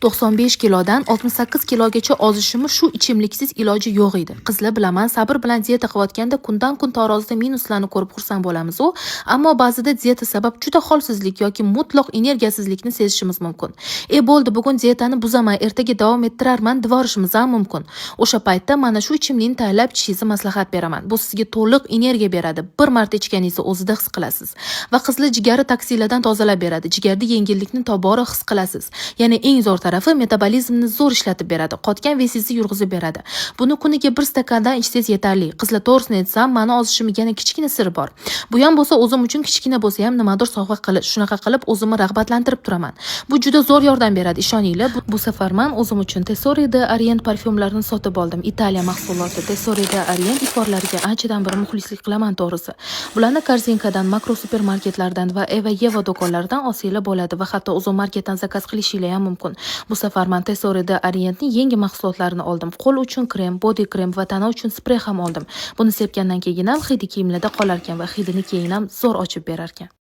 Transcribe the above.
95 kilodan 68 kilogacha ozishimni shu ichimliksiz iloji yo'q edi. Qizlar bilaman, sabr bilan dieta qilayotganda kundan-kun tarozida minuslarni ko'rib xursand bo'lamiz ammo ba'zida dieta sabab juda holsizlik yoki mutlaq energiyasizlikni sezishimiz mumkin. Bo'ldi, bugun dietani buzaman, ertaga davom ettirarman devorishimiz ham mumkin. O'sha paytda mana shu ichimlikni tayyorlab ichishingizni maslahat beraman. Bu sizga to'liq energiya beradi. Bir marta ichganingizni o'zida his qilasiz va qizlar jigari toksiladan tozalab beradi. Jigarda yengillikni tobora his qilasiz. Ya'ni eng zo'r tarafi metabolizmni zo'r ishlatib beradi. Qotgan vesingizni yurg'izib beradi. Buni kuniga 1 stakandan ichsangiz yetarli. Qizlar to'g'risini aytsam, meni ozishimning yana kichkina siri bor. Bu ham bo'lsa o'zim uchun kichkina bo'lsa ham nimadir sovg'a qilish, shunaqa qilib o'zimni rag'batlantirib turaman. Bu juda zo'r yordam beradi, ishoninglar. Bu safar men o'zim uchun Tesoro de Orient parfyumlarini sotib oldim. Italiya mahsuloti. Tesoro de Orient iforlariga anchadan beri muxlislik qilaman to'g'risi. Bularni Korzinkadan, Makro supermarketlardan va Eva Yeva do'konlaridan olsanglar bo'ladi va hatto o'zim marketdan zakaz qilishinglar ham mumkin. Bu safar men Tesoro de Orientning yangi mahsulotlarini oldim. Qo'l uchun krem, body krem va tana uchun sprey ham oldim. Buni sepgandan keyin ham hidi kiyimlarda qolar ekan va hidini keyin ham zo'r ochib berar ekan.